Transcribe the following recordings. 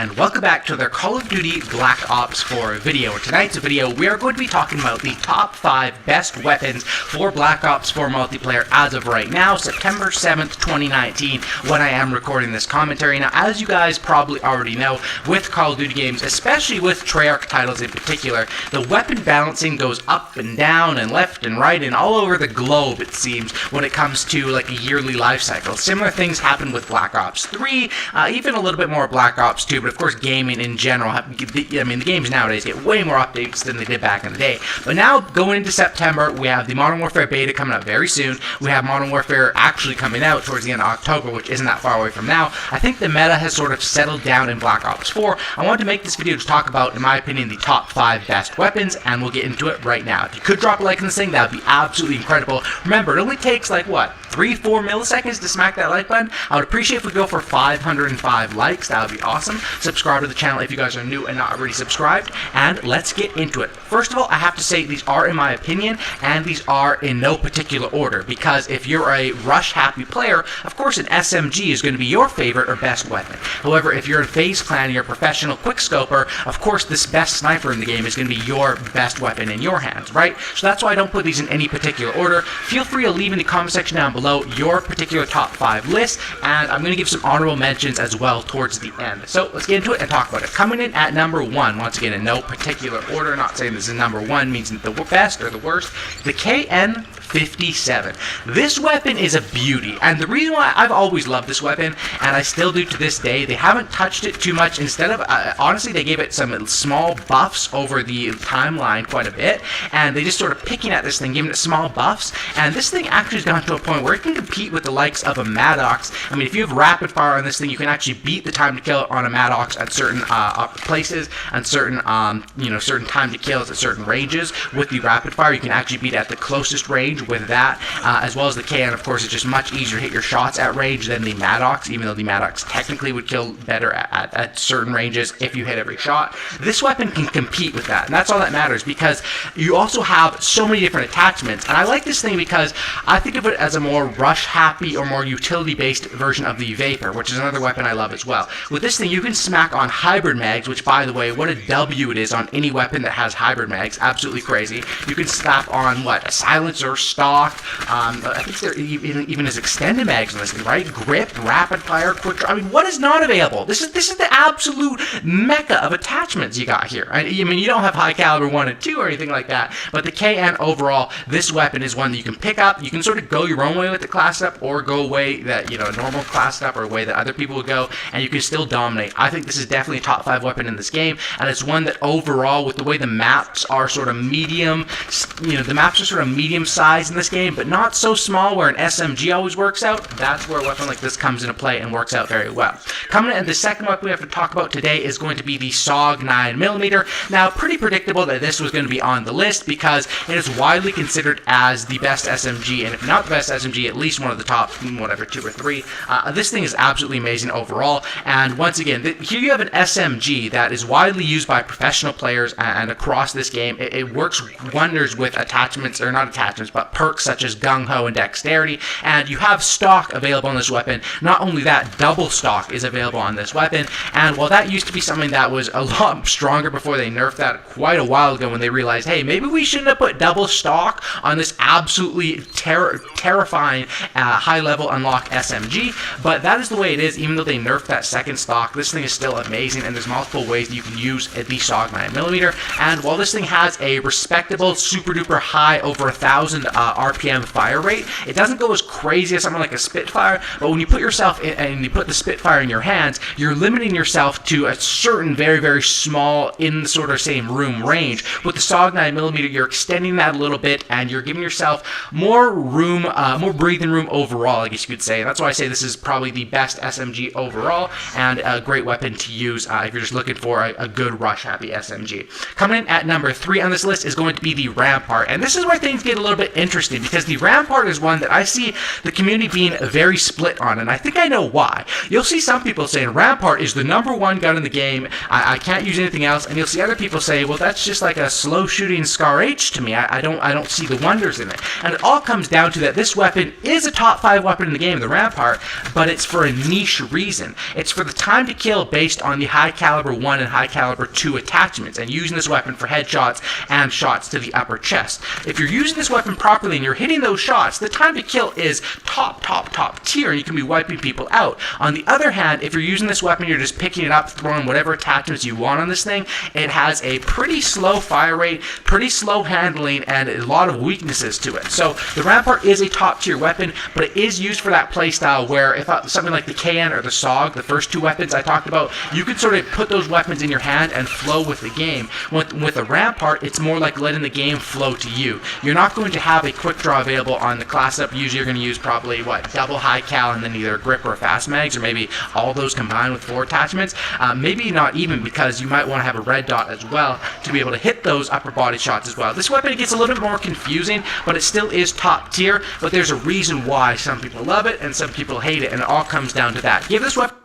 and welcome back to their Call of Duty Black Ops 4 video. In tonight's video, we are going to be talking about the top 5 best weapons for Black Ops 4 multiplayer as of right now, September 7th, 2019, when I am recording this commentary. Now, as you guys probably already know, with Call of Duty games, especially with Treyarch titles in particular, the weapon balancing goes up and down and left and right and all over the globe, it seems, when it comes to like a yearly life cycle. Similar things happen with Black Ops 3, even a little bit more Black Ops 2, but of course gaming in general, the games nowadays get way more updates than they did back in the day. But now, going into September, we have the Modern Warfare beta coming out very soon. We have Modern Warfare actually coming out towards the end of October, which isn't that far away from now. I think the meta has sort of settled down in Black Ops 4. I wanted to make this video to talk about, in my opinion, the top 5 best weapons, and we'll get into it right now. If you could drop a like on this thing, that would be absolutely incredible. Remember, it only takes like, what, 3-4 milliseconds to smack that like button. I would appreciate if we go for 505 likes. That would be awesome. Subscribe to the channel if you guys are new and not already subscribed, and let's get into it. First of all, I have to say these are in my opinion, and these are in no particular order, because if you're a rush happy player, of course an SMG is going to be your favorite or best weapon. However, if you're a FaZe Clan and you're a professional quickscoper, of course this best sniper in the game is going to be your best weapon in your hands, right? So that's why I don't put these in any particular order. Feel free to leave in the comment section down below your particular top 5 list, and I'm going to give some honorable mentions as well towards the end. So let's get into it and talk about it. Coming in at number 1, once again in no particular order, not saying this is number 1 means the best or the worst, the KN57. This weapon is a beauty, and the reason why I've always loved this weapon, and I still do to this day, they haven't touched it too much. Instead of, honestly, they gave it some small buffs over the timeline quite a bit, and they just sort of picking at this thing, giving it small buffs, and this thing actually has gone to a point where it can compete with the likes of a Maddox. I mean, if you have rapid fire on this thing, you can actually beat the time to kill on a Maddox at certain places, and certain certain time to kills at certain ranges. With the rapid fire, you can actually beat at the closest range with that, as well as the KN. Of course, it's just much easier to hit your shots at range than the Maddox, even though the Maddox technically would kill better at certain ranges if you hit every shot. This weapon can compete with that, and that's all that matters, because you also have so many different attachments. And I like this thing because I think of it as a more rush happy or more utility based version of the Vapor, which is another weapon I love as well. With this thing, you can smack on hybrid mags, which, by the way, what a W it is on any weapon that has hybrid mags. Absolutely crazy. You can slap on, what, a silencer, stock, I think there even is extended mags on this thing, right? Grip, rapid fire, quick draw. I mean, what is not available? This is the absolute mecca of attachments you got here. I mean, you don't have high caliber 1 and 2 or anything like that, but the KN overall, this weapon is one that you can pick up. You can sort of go your own way with the class up, or go a way that, a normal class up, or a way that other people would go, and you can still dominate. I think this is definitely a top 5 weapon in this game, and it's one that overall, with the way the maps are sort of medium, the maps are sort of medium size in this game, but not so small where an SMG always works out. That's where a weapon like this comes into play and works out very well. Coming in, the second weapon we have to talk about today is going to be the SOG 9mm. Now, pretty predictable that this was going to be on the list, because it is widely considered as the best SMG, and if not the best SMG, at least one of the top, whatever, 2 or 3. This thing is absolutely amazing overall, and once again, here you have an SMG that is widely used by professional players and across this game. It works wonders with attachments, or not attachments, but perks such as Gung Ho and Dexterity, and you have stock available on this weapon. Not only that, double stock is available on this weapon, and while that used to be something that was a lot stronger before they nerfed that quite a while ago, when they realized, hey, maybe we shouldn't have put double stock on this absolutely terrifying high-level unlock SMG, but that is the way it is. Even though they nerfed that second stock, this thing is still amazing, and there's multiple ways that you can use the SOG 9mm, and while this thing has a respectable, super-duper high, over 1,000 RPM fire rate, it doesn't go as crazy as something like a Spitfire, but when you put yourself in, and you put the Spitfire in your hands, you're limiting yourself to a certain very, very small, in the sort of same room range. With the SOG 9mm, you're extending that a little bit, and you're giving yourself more room, more breathing room overall, I guess you could say. That's why I say this is probably the best SMG overall, and a great weapon to use if you're just looking for a good rush-happy SMG. Coming in at number 3 on this list is going to be the Rampart, and this is where things get a little bit interesting, because the Rampart is one that I see the community being very split on, and I think I know why. You'll see some people saying Rampart is the #1 gun in the game, I can't use anything else, and you'll see other people say, well, that's just like a slow shooting Scar H to me. I don't see the wonders in it. And it all comes down to that this weapon weapon is a top 5 weapon in the game, the Rampart, but it's for a niche reason. It's for the time to kill based on the high caliber 1 and high caliber 2 attachments, and using this weapon for headshots and shots to the upper chest. If you're using this weapon properly and you're hitting those shots, the time to kill is top tier, and you can be wiping people out. On the other hand, if you're using this weapon, you're just picking it up, throwing whatever attachments you want on this thing, it has a pretty slow fire rate, pretty slow handling, and a lot of weaknesses to it. So the Rampart is a top tier weapon, but it is used for that playstyle where if something like the KN or the SOG, the first 2 weapons I talked about, you can sort of put those weapons in your hand and flow with the game. With a Rampart, it's more like letting the game flow to you. You're not going to have a quick draw available on the class up. Usually you're going to use probably double high cal and then either a grip or a fast mags, or maybe all those combined with 4 attachments. Maybe not even, because you might want to have a red dot as well to be able to hit those upper body shots as well. This weapon gets a little bit more confusing, but it still is top tier, but there's a reason why some people love it and some people hate it, and it all comes down to that. Give this weapon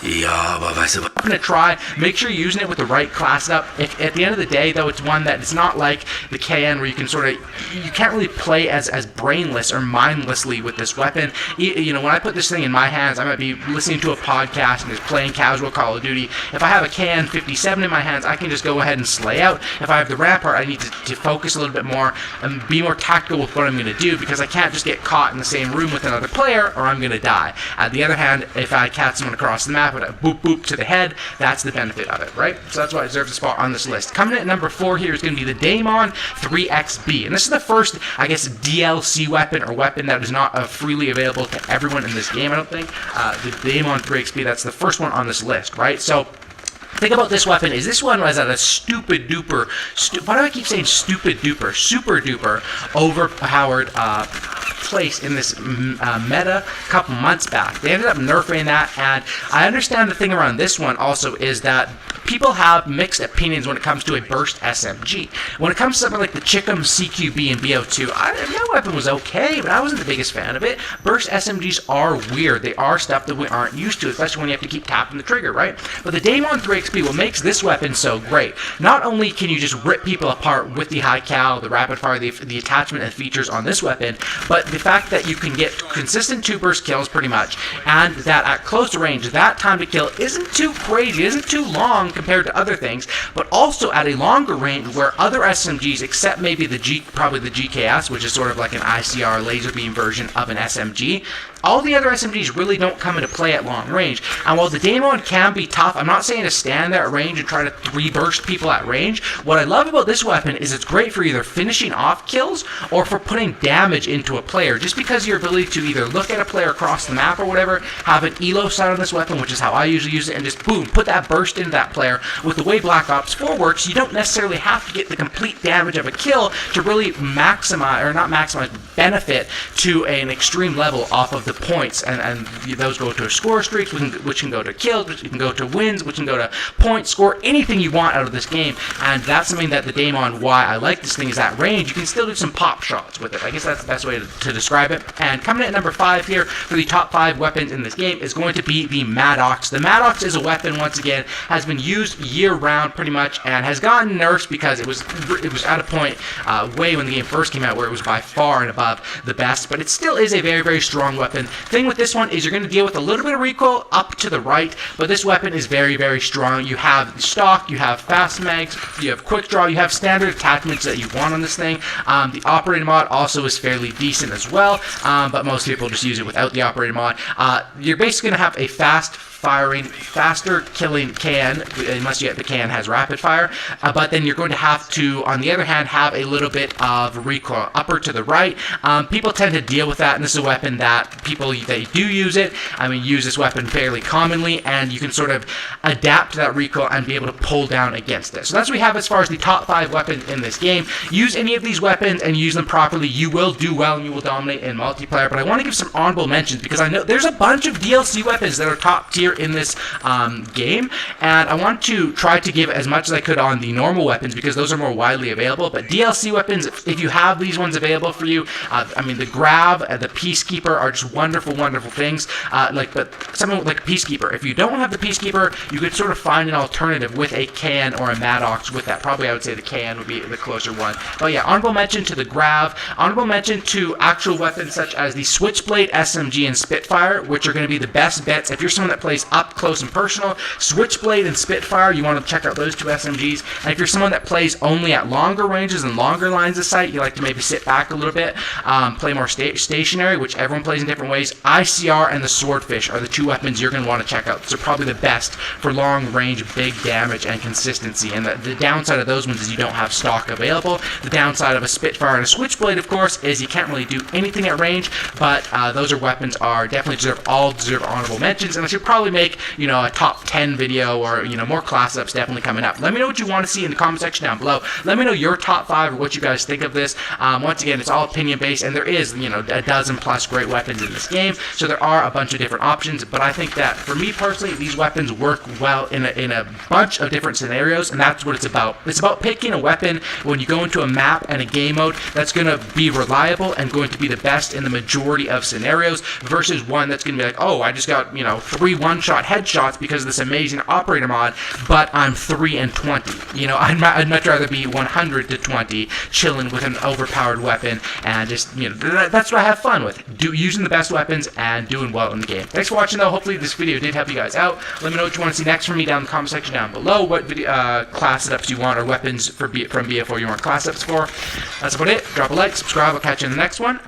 I'm going to try. Make sure you're using it with the right class up. If at the end of the day, though, it's one that it's not like the KN where you can sort of, you can't really play as brainless or mindlessly with this weapon. You know, when I put this thing in my hands, I might be listening to a podcast and just playing casual Call of Duty. If I have a KN 57 in my hands, I can just go ahead and slay out. If I have the Rampart, I need to focus a little bit more and be more tactical with what I'm going to do, because I can't just get caught in the same room with another player or I'm going to die. On the other hand, if I catch someone across the map with a boop boop to the head, that's the benefit of it, right? So that's why it deserves a spot on this list. Coming in at number 4 here is going to be the Daemon 3XB, and this is the first, I guess, DLC weapon or weapon that is not freely available to everyone in this game, I don't think. The Daemon 3XB, that's the first one on this list, right? So think about this weapon. Is this one was at a stupid duper, why do I keep saying stupid duper, super duper overpowered place in this meta a couple months back. They ended up nerfing that, and I understand the thing around this one also is that people have mixed opinions when it comes to a burst SMG. When it comes to something like the Chickum CQB and BO2, that weapon was okay, but I wasn't the biggest fan of it. Burst SMGs are weird. They are stuff that we aren't used to, especially when you have to keep tapping the trigger, right? But the Daemon 3XP, what makes this weapon so great, not only can you just rip people apart with the high cal, the rapid fire, the attachment and features on this weapon, but the fact that you can get consistent 2 burst kills pretty much, and that at close range, that time to kill isn't too crazy, isn't too long compared to other things, but also at a longer range where other SMGs, except maybe probably the GKS, which is sort of like an ICR laser beam version of an SMG, all the other SMGs really don't come into play at long range. And while the Daemon can be tough, I'm not saying to stand there at range and try to 3-burst people at range. What I love about this weapon is it's great for either finishing off kills or for putting damage into a player. Just because your ability to either look at a player across the map or whatever, have an elo sight on this weapon, which is how I usually use it, and just boom, put that burst into that player. With the way Black Ops 4 works, you don't necessarily have to get the complete damage of a kill to really maximize, or not maximize, benefit to an extreme level off of the points, and those go to score streaks, which can go to kills, which can go to wins, which can go to points, score, anything you want out of this game. And that's something that the Daemon, why I like this thing, is that range. You can still do some pop shots with it. I guess that's the best way to describe it. And coming in at number 5 here for the top 5 weapons in this game is going to be the Maddox. The Maddox is a weapon, once again, has been used year-round pretty much, and has gotten nerfed because it was at a point way when the game first came out where it was by far and above the best, but it still is a very, very strong weapon. Thing with this one is you're going to deal with a little bit of recoil up to the right, but this weapon is very, very strong. You have stock, you have fast mags, you have quick draw, you have standard attachments that you want on this thing. The operating mod also is fairly decent as well, but most people just use it without the operating mod. You're basically going to have a fast firing, faster killing can, unless the can has rapid fire, but then you're going to have to, on the other hand, have a little bit of recoil upper to the right. People tend to deal with that, and this is a weapon that people that do use it, use this weapon fairly commonly, and you can sort of adapt to that recoil and be able to pull down against it. So that's what we have as far as the top 5 weapons in this game. Use any of these weapons and use them properly, you will do well and you will dominate in multiplayer. But I want to give some honorable mentions because I know there's a bunch of DLC weapons that are top tier in this game, and I want want to try to give as much as I could on the normal weapons because those are more widely available. But DLC weapons, if you have these ones available for you, I mean, the Grav, the Peacekeeper are just wonderful, wonderful things. But something like Peacekeeper. If you don't have the Peacekeeper, you could sort of find an alternative with a Can or a Maddox with that. Probably I would say the Can would be the closer one. But yeah, honorable mention to the Grav. Honorable mention to actual weapons such as the Switchblade, SMG, and Spitfire, which are going to be the best bets. If you're someone that plays up close and personal, Switchblade and Spitfire, you want to check out those two SMGs. And if you're someone that plays only at longer ranges and longer lines of sight, you like to maybe sit back a little bit, play more stationary, which everyone plays in different ways, ICR and the Swordfish are the two weapons you're going to want to check out. They're probably the best for long range, big damage, and consistency. And the downside of those ones is you don't have stock available. The downside of a Spitfire and a Switchblade, of course, is you can't really do anything at range, but those weapons are definitely deserve honorable mentions, and I should probably make, a top 10 video or, more class ups definitely coming up. Let me know what you want to see in the comment section down below. Let me know your top 5 or what you guys think of this. Once again, it's all opinion based, and there is, a dozen plus great weapons in this game, so there are a bunch of different options, but I think that for me personally, these weapons work well in a bunch of different scenarios, and that's what it's about. It's about picking a weapon when you go into a map and a game mode that's going to be reliable and going to be the best in the majority of scenarios versus one that's going to be like, oh, I just got, 3 one-shot headshots because of this amazing operator mod, but I'm 3 and 20. I'd much rather be 100 to 20 chilling with an overpowered weapon and just, that's what I have fun with. Using the best weapons and doing well in the game. Thanks for watching, though. Hopefully this video did help you guys out. Let me know what you want to see next from me down in the comment section down below. What video, class setups you want or weapons from BF4 you want class setups for. That's about it. Drop a like, subscribe. I'll catch you in the next one.